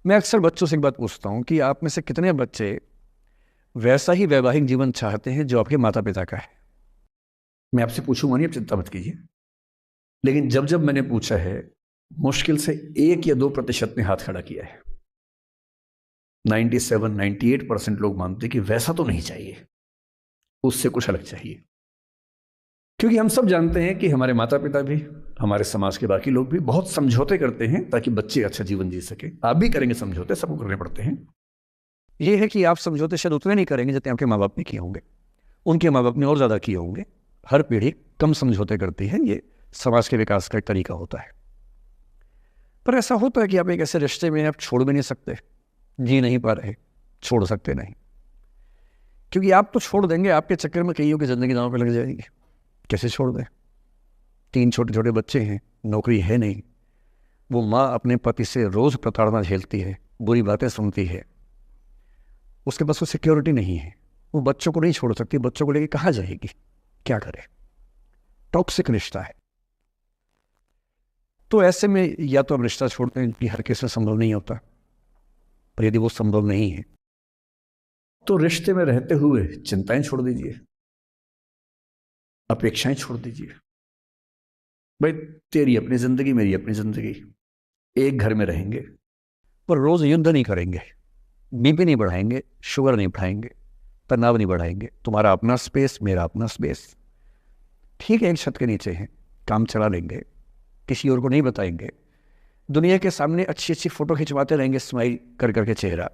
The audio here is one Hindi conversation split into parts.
मैं अक्सर बच्चों से एक बात पूछता हूँ कि आप में से कितने बच्चे वैसा ही वैवाहिक जीवन चाहते हैं जो आपके माता पिता का है। मैं आपसे पूछूंगा नहीं, आप चिंता मत कीजिए। लेकिन जब जब मैंने पूछा है, मुश्किल से 1 या 2% ने हाथ खड़ा किया है। 97-98% लोग मानते हैं कि वैसा तो नहीं चाहिए, उससे कुछ अलग चाहिए। क्योंकि हम सब जानते हैं कि हमारे माता पिता भी, हमारे समाज के बाकी लोग भी बहुत समझौते करते हैं ताकि बच्चे अच्छा जीवन जी सके। आप भी करेंगे समझौते, सबको करने पड़ते हैं। यह है कि आप समझौते शायद उतने नहीं करेंगे जितने आपके माँ बाप ने किए होंगे, उनके माँ बाप ने और ज़्यादा किए होंगे। हर पीढ़ी कम समझौते करती है, ये समाज के विकास का एक तरीका होता है। पर ऐसा होता है कि आप एक ऐसे रिश्ते में आप छोड़ भी नहीं सकते, जी नहीं पा रहे, छोड़ सकते नहीं। क्योंकि आप तो छोड़ देंगे, आपके चक्कर में कईयों की ज़िंदगी दांव पे लग जाएगी। कैसे छोड़ दें? 3 छोटे छोटे बच्चे हैं, नौकरी है नहीं, वो माँ अपने पति से रोज़ प्रताड़ना झेलती है, बुरी बातें सुनती है, उसके पास कोई सिक्योरिटी नहीं है, वो बच्चों को नहीं छोड़ सकती, बच्चों को लेके कहाँ जाएगी, क्या करे? टॉक्सिक रिश्ता है। तो ऐसे में या तो आप रिश्ता छोड़ते हैं, कि हर केस में संभव नहीं होता, पर यदि वो संभव नहीं है तो रिश्ते में रहते हुए चिंताएं छोड़ दीजिए, अपेक्षाएं छोड़ दीजिए। भाई, तेरी अपनी जिंदगी, मेरी अपनी जिंदगी, एक घर में रहेंगे पर रोज युद्ध नहीं करेंगे, बीपी नहीं बढ़ाएंगे, शुगर नहीं बढ़ाएंगे, तनाव नहीं बढ़ाएंगे। तुम्हारा अपना स्पेस, मेरा अपना स्पेस, ठीक है, एक छत के नीचे हैं, काम चला लेंगे, किसी और को नहीं बताएंगे, दुनिया के सामने अच्छी अच्छी फोटो खिंचवाते रहेंगे स्माइल कर करके चेहरा,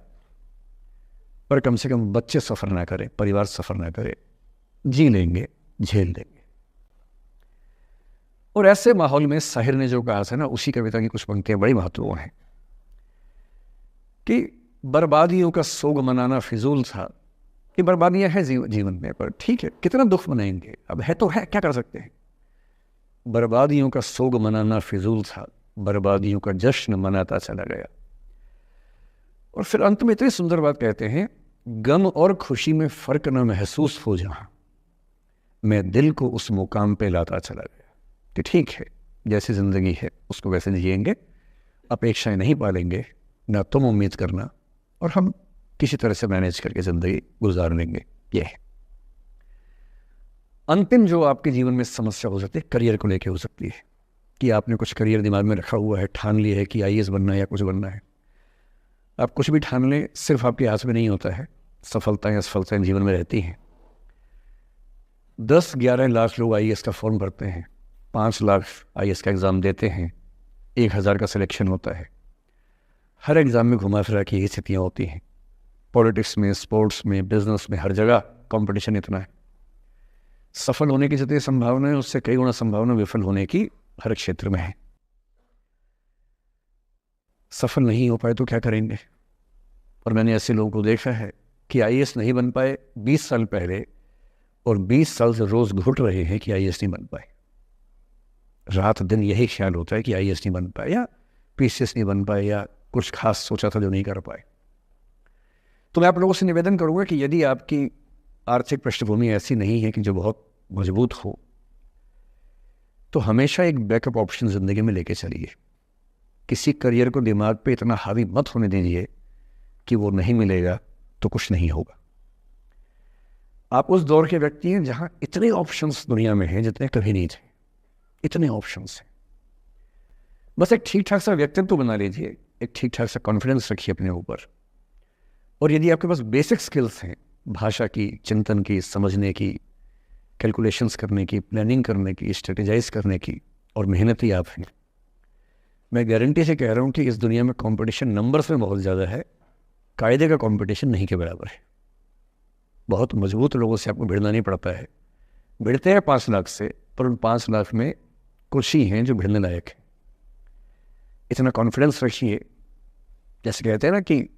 पर कम से कम बच्चे सफ़र ना करें, परिवार सफ़र ना करे, जी लेंगे, झेल लेंगे। और ऐसे माहौल में साहिर ने जो कहा था ना, उसी कविता की कुछ पंक्तियां बड़ी महत्वपूर्ण हैं कि बर्बादियों का सोग मनाना फिजूल था। कि बर्बादियां हैं जीवन में, पर ठीक है, कितना दुख मनाएंगे, अब है तो है, क्या कर सकते हैं। बर्बादियों का सोग मनाना फिजूल था, बर्बादियों का जश्न मनाता चला गया। और फिर अंत में इतनी सुंदर बात कहते हैं, गम और खुशी में फ़र्क न महसूस हो जहाँ, मैं दिल को उस मुकाम पे लाता चला गया। कि ठीक है, जैसी ज़िंदगी है उसको वैसे जिएंगे, अपेक्षाएं नहीं पालेंगे, ना तुम उम्मीद करना, और हम किसी तरह से मैनेज करके ज़िंदगी गुजार लेंगे। ये है अंतिम जो आपके जीवन में समस्या हो सकती है, करियर को लेके हो सकती है कि आपने कुछ करियर दिमाग में रखा हुआ है, ठान लिया है कि आईएएस बनना है या कुछ बनना है। आप कुछ भी ठान लें, सिर्फ आपके हाथ में नहीं होता है, सफलताएं असफलताएं जीवन में रहती हैं। 10-11 लाख लोग आईएएस का फॉर्म भरते हैं, 5 लाख आईएएस का एग्ज़ाम देते हैं, 1000 का सिलेक्शन होता है। हर एग्ज़ाम में घुमा फिरा की यही स्थितियाँ होती हैं। पॉलिटिक्स में, स्पोर्ट्स में, बिजनेस में, हर जगह कंपटीशन इतना है। सफल होने की जितनी संभावना है, उससे कई गुना संभावना विफल होने की हर क्षेत्र में है। सफल नहीं हो पाए तो क्या करेंगे? और मैंने ऐसे लोगों को देखा है कि आईएएस नहीं बन पाए 20 साल पहले, और 20 साल से रोज़ घुट रहे हैं कि आईएएस नहीं बन पाए। रात दिन यही ख्याल होता है कि आईएएस नहीं बन पाए, या पीसीएस नहीं बन पाए, या कुछ खास सोचा था जो नहीं कर पाए। तो मैं आप लोगों से निवेदन करूंगा कि यदि आपकी आर्थिक पृष्ठभूमि ऐसी नहीं है कि जो बहुत मजबूत हो, तो हमेशा एक बैकअप ऑप्शन ज़िंदगी में लेके चलिए। किसी करियर को दिमाग पे इतना हावी मत होने दीजिए कि वो नहीं मिलेगा तो कुछ नहीं होगा। आप उस दौर के व्यक्ति हैं जहां इतने ऑप्शंस दुनिया में हैं जितने कभी नहीं थे, इतने ऑप्शंस हैं। बस एक ठीक ठाक सा व्यक्तित्व बना लीजिए, एक ठीक ठाक सा कॉन्फिडेंस रखिए अपने ऊपर, और यदि आपके पास बेसिक स्किल्स हैं, भाषा की, चिंतन की, समझने की, कैलकुलेशंस करने की, प्लानिंग करने की, स्ट्रेटेजाइज करने की, और मेहनती आप हैं, मैं गारंटी से कह रहा हूँ कि इस दुनिया में कंपटीशन नंबर्स में बहुत ज़्यादा है, कायदे का कंपटीशन नहीं के बराबर है। बहुत मजबूत लोगों से आपको भिड़ना नहीं पड़ता है। भिड़ते हैं 5 लाख से, पर उन 5 लाख में कुछ ही हैं जो भिड़ने लायक है। इतना कॉन्फिडेंस रखिए, जैसे कहते हैं ना कि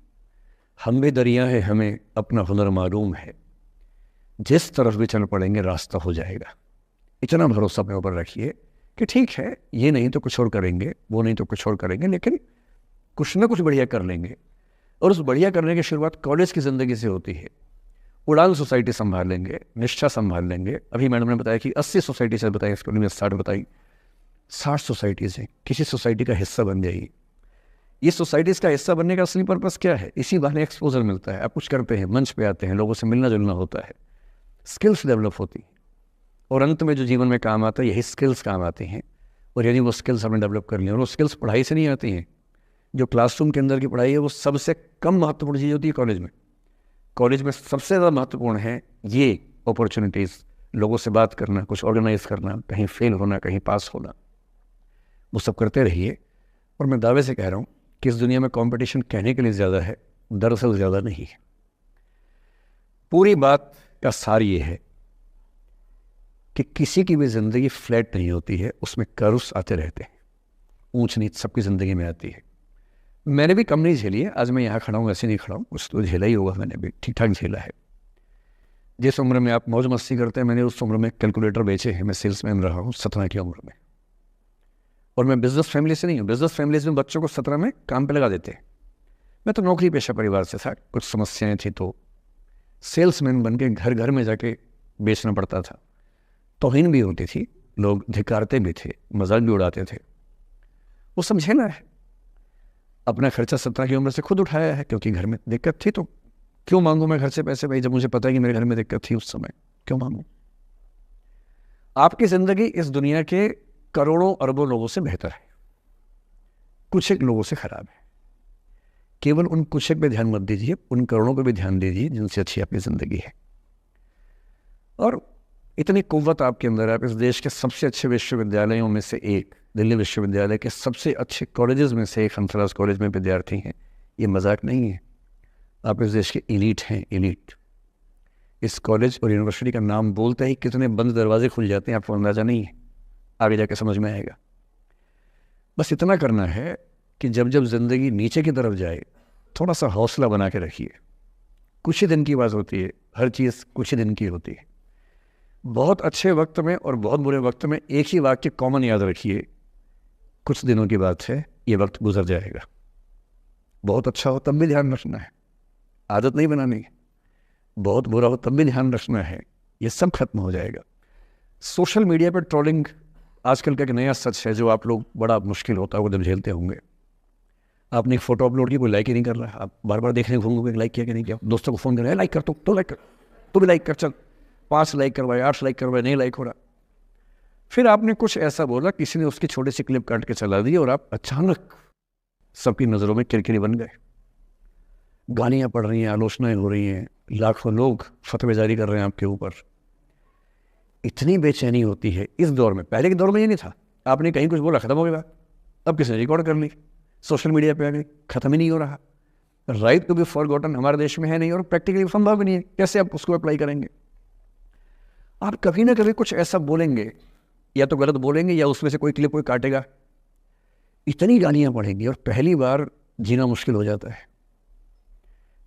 हम भी दरिया है, हमें अपना हुनर मालूम है, जिस तरफ भी चल पड़ेंगे रास्ता हो जाएगा। इतना भरोसा अपने ऊपर रखिए कि ठीक है, ये नहीं तो कुछ और करेंगे, वो नहीं तो कुछ और करेंगे, लेकिन कुछ ना कुछ बढ़िया कर लेंगे। और उस बढ़िया करने की शुरुआत कॉलेज की ज़िंदगी से होती है। उड़ान सोसाइटी संभाल लेंगे, निष्ठा संभाल लेंगे। अभी मैडम ने बताया कि 80 सोसाइटी से बताई, इसको में 60 बताई, 60 सोसाइटी से किसी सोसाइटी का हिस्सा बन जाइए। ये सोसाइटीज़ का हिस्सा बनने का असली पर्पस क्या है? इसी बहाने एक्सपोजर मिलता है, आप कुछ करते हैं, मंच पे आते हैं, लोगों से मिलना जुलना होता है, स्किल्स डेवलप होती हैं, और अंत में जो जीवन में काम आता है यही स्किल्स काम आती हैं। और यदि वो स्किल्स हमने डेवलप कर ली, और वो स्किल्स पढ़ाई से नहीं आती हैं, जो क्लासरूम के अंदर की पढ़ाई है वो सबसे कम महत्वपूर्ण चीज़ होती है कॉलेज में। कॉलेज में सबसे ज़्यादा महत्वपूर्ण है ये अपॉर्चुनिटीज़, लोगों से बात करना, कुछ ऑर्गेनाइज करना, कहीं फेल होना, कहीं पास होना, वो सब करते रहिए। और मैं दावे से कह रहा हूँ कि इस दुनिया में कंपटीशन कहने के लिए ज़्यादा है, दरअसल ज़्यादा नहीं है। पूरी बात का सार ये है कि किसी की भी ज़िंदगी फ्लैट नहीं होती है, उसमें कर्व्स आते रहते हैं, ऊंच नीच सबकी ज़िंदगी में आती है। मैंने भी कम नहीं झेली है, आज मैं यहाँ खड़ा हूँ ऐसे नहीं खड़ा हूँ, कुछ तो झेला ही होगा, मैंने भी ठीक ठाक झेला है। जिस उम्र में आप मौज मस्ती करते हैं, मैंने उस उम्र में कैलकुलेटर बेचे हैं। मैं सेल्समैन रहा हूँ 17 की उम्र में, और मैं बिजनेस फैमिली से नहीं हूँ। बिजनेस फैमिलीज में बच्चों को 17 में काम पे लगा देते हैं। मैं तो नौकरी पेशा परिवार से था, कुछ समस्याएं थी तो सेल्समैन बन के घर घर में जाके बेचना पड़ता था। तौहीन भी होती थी, लोग धिक्कारते भी थे, मजाक भी उड़ाते थे। वो समझे ना है, अपना खर्चा 17 की उम्र से खुद उठाया है, क्योंकि घर में दिक्कत थी। तो क्यों मांगू मैं घर से पैसे भाई, जब मुझे पता है कि मेरे घर में दिक्कत थी उस समय, क्यों मांगू? आपकी जिंदगी इस दुनिया के करोड़ों अरबों लोगों से बेहतर है, कुछ एक लोगों से खराब है। केवल उन कुछ एक पे ध्यान मत दीजिए, उन करोड़ों पे भी ध्यान दीजिए जिनसे अच्छी आपकी जिंदगी है। और इतनी कुव्वत आपके अंदर है, आप इस देश के सबसे अच्छे विश्वविद्यालयों में से एक, दिल्ली विश्वविद्यालय के सबसे अच्छे कॉलेजेस में से एक हंसराज कॉलेज में विद्यार्थी हैं। ये मजाक नहीं है, आप इस देश के एलीट हैं, एलीट। इस कॉलेज और यूनिवर्सिटी का नाम बोलते ही कितने बंद दरवाजे खुल जाते हैं, आपको अंदाजा नहीं है, आगे जाके समझ में आएगा। बस इतना करना है कि जब जब जिंदगी नीचे की तरफ जाए, थोड़ा सा हौसला बना के रखिए। कुछ ही दिन की बात होती है, हर चीज़ कुछ ही दिन की होती है। बहुत अच्छे वक्त में और बहुत बुरे वक्त में एक ही वाक्य कॉमन याद रखिए, कुछ दिनों की बात है, ये वक्त गुजर जाएगा। बहुत अच्छा हो तब भी ध्यान रखना है, आदत नहीं बनानी है। बहुत बुरा हो तब भी ध्यान रखना है, ये सब खत्म हो जाएगा। सोशल मीडिया पर ट्रोलिंग आजकल का एक नया सच है, जो आप लोग बड़ा मुश्किल होता है जब झेलते होंगे। आपने एक फोटो अपलोड की, कोई लाइक ही नहीं कर रहा, आप बार बार देखने घूमोगे लाइक किया कि नहीं किया। दोस्तों को फोन कर रहे हैं, लाइक कर, तो लाइक कर, तो भी लाइक कर, चल 5 लाइक करवाए, 8 लाइक करवाए, नहीं लाइक हो रहा। फिर आपने कुछ ऐसा बोला, किसी ने उसकी छोटी सी क्लिप काट के चला दी, और आप अचानक सबकी नज़रों में किरकिरी बन गए। गालियाँ पड़ रही हैं, आलोचनाएं हो रही हैं, लाखों लोग फतवे जारी कर रहे हैं आपके ऊपर। इतनी बेचैनी होती है इस दौर में। पहले के दौर में ये नहीं था, आपने कहीं कुछ बोला, खत्म हो गया। अब किसी ने रिकॉर्ड कर ली, सोशल मीडिया पे आ गई, खत्म ही नहीं हो रहा। राइट टू बी फॉरगॉटन हमारे देश में है नहीं, और प्रैक्टिकली संभव भी नहीं है। कैसे आप उसको अप्लाई करेंगे? आप कभी ना कभी कुछ ऐसा बोलेंगे, या तो गलत बोलेंगे या उसमें से कोई क्लिप कोई काटेगा, इतनी गालियां पड़ेंगी और पहली बार जीना मुश्किल हो जाता है।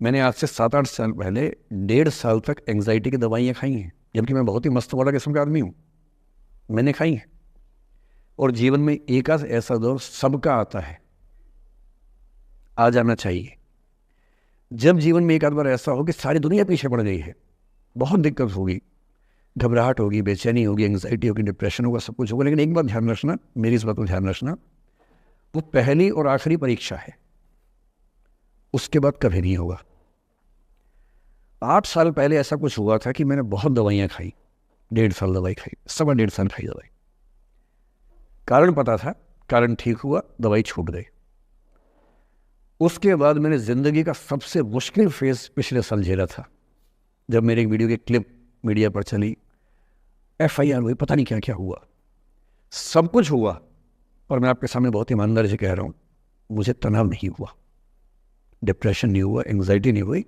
मैंने आज से 7-8 साल पहले 1.5 साल तक एंग्जाइटी की दवाइयाँ खाई हैं, जबकि मैं बहुत ही मस्त वाला किस्म का आदमी हूँ, मैंने खाई हैं। और जीवन में एक आध ऐसा दौर सबका आता है, आ जाना चाहिए। जब जीवन में एक आध बार ऐसा हो कि सारी दुनिया पीछे पड़ गई है, बहुत दिक्कत होगी, घबराहट होगी, बेचैनी होगी, एंग्जाइटी होगी, डिप्रेशन होगा, सब कुछ होगा। लेकिन एक बात ध्यान रखना, मेरी इस बात को ध्यान रखना, वो पहली और आखिरी परीक्षा है, उसके बाद कभी नहीं होगा। 8 साल पहले ऐसा कुछ हुआ था कि मैंने बहुत दवाइयाँ खाई, 1.5 साल दवाई खाई, 1.5 साल खाई दवाई। कारण पता था, कारण ठीक हुआ, दवाई छूट गई। उसके बाद मैंने ज़िंदगी का सबसे मुश्किल फेज़ पिछले साल झेला था, जब मेरे एक वीडियो की क्लिप मीडिया पर चली, FIR हुई, पता नहीं क्या क्या हुआ, सब कुछ हुआ। और मैं आपके सामने बहुत ईमानदारी से कह रहा हूँ, मुझे तनाव नहीं हुआ, डिप्रेशन नहीं हुआ, एंग्जाइटी नहीं हुई,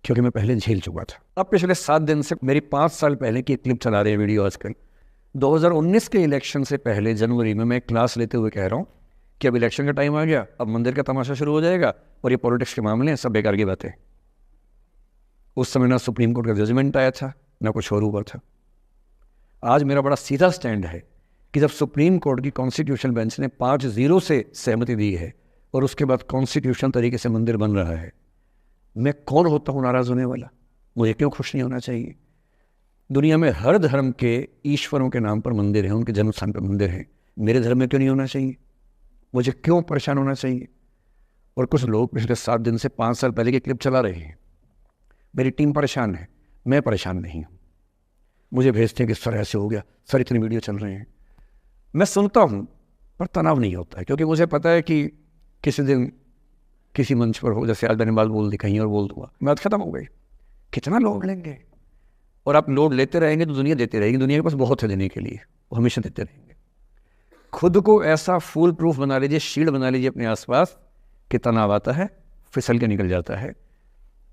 क्योंकि मैं पहले झेल चुका था। अब पिछले 7 दिन से मेरी 5 साल पहले की क्लिप चला रहे हैं वीडियो आजकल। 2019 के इलेक्शन से पहले जनवरी में मैं क्लास लेते हुए कह रहा हूँ कि अब इलेक्शन का टाइम आ गया, अब मंदिर का तमाशा शुरू हो जाएगा, और ये पॉलिटिक्स के मामले हैं, सब बेकार की बातें। उस समय ना सुप्रीम कोर्ट का जजमेंट आया था, ना कुछ और हुआ था। आज मेरा बड़ा सीधा स्टैंड है कि जब सुप्रीम कोर्ट की कॉन्स्टिट्यूशन बेंच ने 5-0 से सहमति दी है, और उसके बाद कॉन्स्टिट्यूशन तरीके से मंदिर बन रहा है, मैं कौन होता हूँ नाराज़ होने वाला? मुझे क्यों खुश नहीं होना चाहिए? दुनिया में हर धर्म के ईश्वरों के नाम पर मंदिर हैं, उनके जन्म स्थान पर मंदिर हैं, मेरे धर्म में क्यों नहीं होना चाहिए? मुझे क्यों परेशान होना चाहिए? और कुछ लोग पिछले 7 दिन से 5 साल पहले के क्लिप चला रहे हैं। मेरी टीम परेशान है, मैं परेशान नहीं हूँ। मुझे भेजते हैं कि सर ऐसे हो गया, सर इतने वीडियो चल रहे हैं। मैं सुनता हूँ पर तनाव नहीं होता है, क्योंकि मुझे पता है कि किसी दिन किसी मंच पर हो, जैसे आज मैंने बात बोल दी कहीं और बोल दूंगा, बात खत्म हो गई। कितना लोड लेंगे? और आप लोड लेते रहेंगे तो दुनिया देती रहेगी। दुनिया के पास बहुत है देने के लिए, वो हमेशा देते रहेंगे। खुद को ऐसा फूल प्रूफ बना लीजिए, शील्ड बना लीजिए अपने आसपास कि तनाव आता है फिसल के निकल जाता है।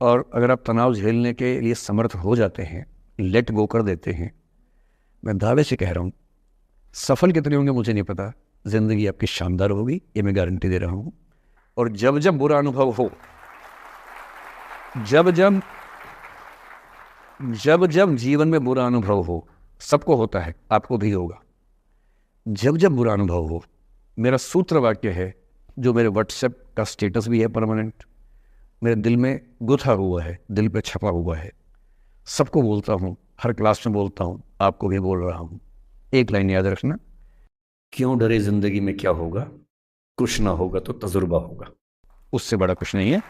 और अगर आप तनाव झेलने के लिए समर्थ हो जाते हैं, लेट गो कर देते हैं, मैं दावे से कह रहा हूँ, सफल कितने होंगे मुझे नहीं पता, ज़िंदगी आपकी शानदार होगी, ये मैं गारंटी दे रहा हूँ। और जब जब बुरा अनुभव हो, जब जब जीवन में बुरा अनुभव हो, सबको होता है, आपको भी होगा, जब जब बुरा अनुभव हो, मेरा सूत्र वाक्य है जो मेरे व्हाट्सएप का स्टेटस भी है परमानेंट, मेरे दिल में गुथा हुआ है, दिल पे छपा हुआ है, सबको बोलता हूँ, हर क्लास में बोलता हूँ, आपको भी बोल रहा हूँ। एक लाइन याद रखना, क्यों डरे जिंदगी में क्या होगा, कुछ ना होगा तो तजुर्बा होगा। उससे बड़ा कुछ नहीं है।